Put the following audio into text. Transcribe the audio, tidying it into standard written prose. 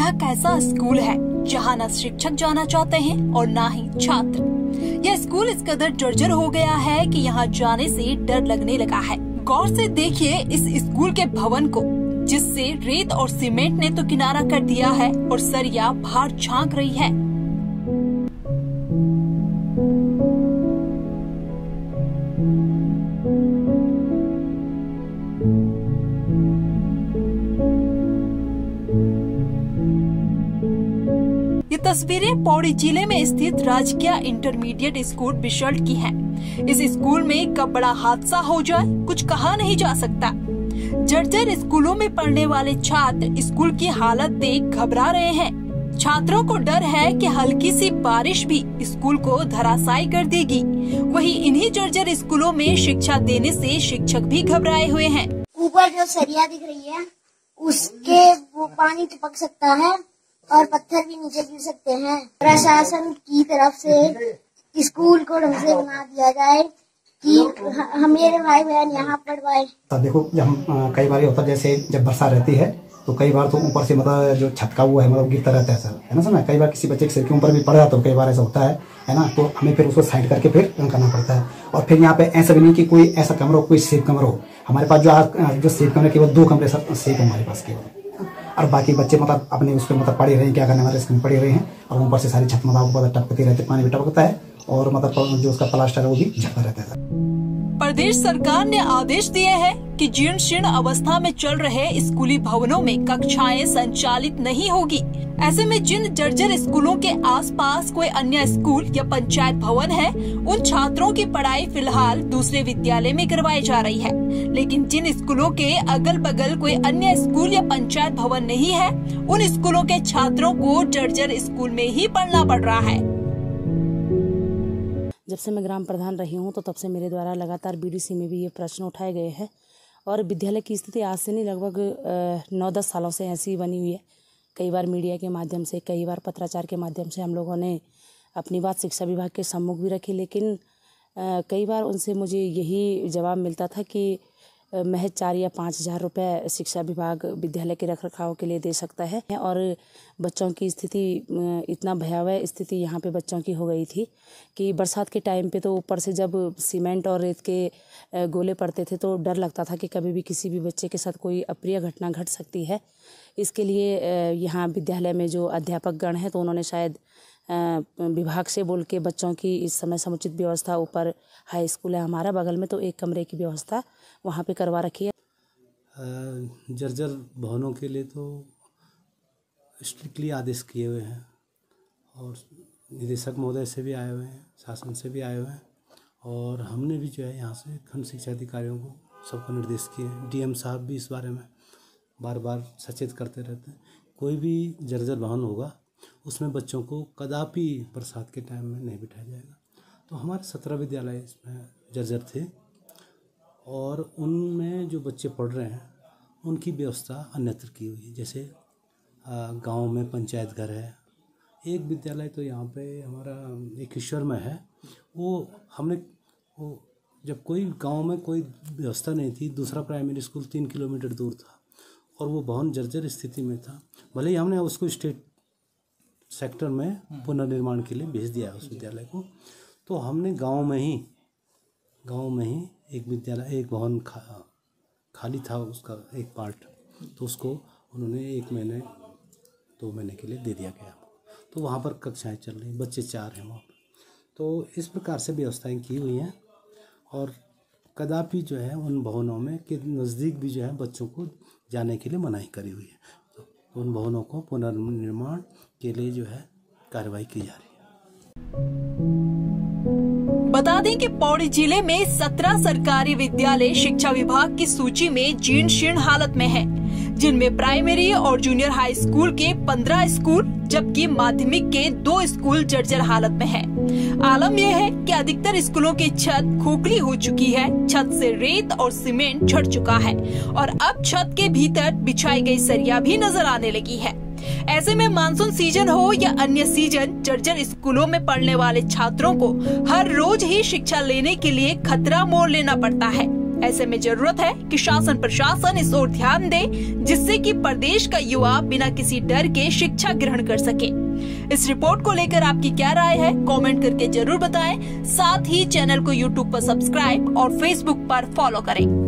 यह कैसा स्कूल है जहां न शिक्षक जाना चाहते हैं और न ही छात्र। यह स्कूल इस कदर जर्जर हो गया है कि यहां जाने से डर लगने लगा है। गौर से देखिए इस स्कूल के भवन को, जिससे रेत और सीमेंट ने तो किनारा कर दिया है और सरिया बाहर झांक रही है। ये तस्वीरें पौड़ी जिले में स्थित राजकीय इंटरमीडिएट स्कूल बिशल्ट की हैं। इस स्कूल में कब बड़ा हादसा हो जाए कुछ कहा नहीं जा सकता। जर्जर स्कूलों में पढ़ने वाले छात्र स्कूल की हालत देख घबरा रहे हैं। छात्रों को डर है कि हल्की सी बारिश भी स्कूल को धराशायी कर देगी। वहीं इन्हीं जर्जर स्कूलों में शिक्षा देने से शिक्षक भी घबराए हुए हैं। ऊपर जो सरिया दिख रही है उसके वो पानी चिपक सकता है और पत्थर भी नीचे गिर सकते हैं। प्रशासन की तरफ से स्कूल को ढंग से बना दिया जाए कि मेरे भाई बहन यहाँ पढ़ पाए। देखो जब हम कई बार होता है, जैसे जब वर्षा रहती है तो कई बार तो ऊपर से मतलब जो छत का वो है मतलब गिरता रहता है सर, है ना सर। कई बार किसी बच्चे के सिर के ऊपर भी पड़ जाता है, कई बार ऐसा होता है ना। तो हमें फिर उसको साइड करके फिर करना पड़ता है। और फिर यहाँ पे ऐसा भी नहीं कि कोई ऐसा कमरा हो, कोई सेफ कमरा हो। हमारे पास जो सेफ कमरे केवल 2 कमरे सेफ हमारे पास केवल, और बाकी बच्चे मतलब अपने उसमें मतलब पढ़े रहे हैं, क्या करने वाले इसमें पढ़े रहे हैं। और ऊपर से सारी छत मतलब टपकती रहती है, पानी भी टपकता है और मतलब जो उसका प्लास्टर है वो भी झपका रहता है। प्रदेश सरकार ने आदेश दिए हैं कि जीर्ण शीर्ण अवस्था में चल रहे स्कूली भवनों में कक्षाएं संचालित नहीं होगी। ऐसे में जिन जर्जर स्कूलों के आसपास कोई अन्य स्कूल या पंचायत भवन है, उन छात्रों की पढ़ाई फिलहाल दूसरे विद्यालय में करवाई जा रही है। लेकिन जिन स्कूलों के अगल बगल कोई अन्य स्कूल या पंचायत भवन नहीं है, उन स्कूलों के छात्रों को जर्जर स्कूल में ही पढ़ना पड़ रहा है। जब से मैं ग्राम प्रधान रही हूँ तो तब से मेरे द्वारा लगातार बीडीसी में भी ये प्रश्न उठाए गए हैं। और विद्यालय की स्थिति आज से नहीं, लगभग 9-10 सालों से ऐसी बनी हुई है। कई बार मीडिया के माध्यम से, कई बार पत्राचार के माध्यम से हम लोगों ने अपनी बात शिक्षा विभाग के सम्मुख भी रखी, लेकिन कई बार उनसे मुझे यही जवाब मिलता था कि महज 4 या 5 हज़ार रुपये शिक्षा विभाग विद्यालय के रखरखाव के लिए दे सकता है। और बच्चों की स्थिति, इतना भयावह स्थिति यहाँ पे बच्चों की हो गई थी कि बरसात के टाइम पे तो ऊपर से जब सीमेंट और रेत के गोले पड़ते थे तो डर लगता था कि कभी भी किसी भी बच्चे के साथ कोई अप्रिय घटना घट सकती है। इसके लिए यहाँ विद्यालय में जो अध्यापक गण हैं तो उन्होंने शायद विभाग से बोल के बच्चों की इस समय समुचित व्यवस्था, ऊपर हाई स्कूल है हमारा बगल में, तो 1 कमरे की व्यवस्था वहाँ पे करवा रखी है। जर्जर भवनों के लिए तो स्ट्रिक्टली आदेश किए हुए हैं और निदेशक महोदय से भी आए हुए हैं, शासन से भी आए हुए हैं। और हमने भी जो है यहाँ से खंड शिक्षा अधिकारियों को सबको निर्देश किए हैं। डीएम साहब भी इस बारे में बार बार सचेत करते रहते हैं। कोई भी जर्जर भवन होगा उसमें बच्चों को कदापि बरसात के टाइम में नहीं बिठाया जाएगा। तो हमारे 17 विद्यालय इसमें जर्जर थे और उनमें जो बच्चे पढ़ रहे हैं उनकी व्यवस्था अन्यत्र की हुई है। जैसे गांव में पंचायत घर है, एक विद्यालय तो यहाँ पे हमारा एक ईश्वर में है, वो जब कोई गांव में कोई व्यवस्था नहीं थी, दूसरा प्राइमरी स्कूल 3 किलोमीटर दूर था और वो भवन जर्जर स्थिति में था। भले ही हमने उसको स्टेट सेक्टर में पुनर्निर्माण के लिए भेज दिया उस विद्यालय को, तो हमने गांव में ही एक विद्यालय, एक भवन खाली था, उसका एक पार्ट, तो उसको उन्होंने 1 महीने 2 महीने के लिए दे दिया गया। तो वहाँ पर कक्षाएं चल रही, बच्चे 4 हैं वहाँ पर। तो इस प्रकार से व्यवस्थाएं की हुई हैं और कदापि जो है उन भवनों में के नज़दीक भी जो है बच्चों को जाने के लिए मनाही करी हुई है। तो उन भवनों को पुनर्निर्माण के लिए जो है कार्रवाई की जा रही है। बता दें कि पौड़ी जिले में 17 सरकारी विद्यालय शिक्षा विभाग की सूची में जीर्ण शीर्ण हालत में है, जिनमें प्राइमरी और जूनियर हाई स्कूल के 15 स्कूल जबकि माध्यमिक के 2 स्कूल जर्जर हालत में है। आलम यह है कि अधिकतर स्कूलों की छत खोखली हो चुकी है, छत से रेत और सीमेंट झड़ चुका है और अब छत के भीतर बिछाई गई सरिया भी नजर आने लगी है। ऐसे में मानसून सीजन हो या अन्य सीजन, जर्जर स्कूलों में पढ़ने वाले छात्रों को हर रोज ही शिक्षा लेने के लिए खतरा मोल लेना पड़ता है। ऐसे में जरूरत है कि शासन प्रशासन इस ओर ध्यान दे, जिससे कि प्रदेश का युवा बिना किसी डर के शिक्षा ग्रहण कर सके। इस रिपोर्ट को लेकर आपकी क्या राय है, कमेंट करके जरूर बताएं। साथ ही चैनल को यूट्यूब पर सब्सक्राइब और फेसबुक पर फॉलो करें।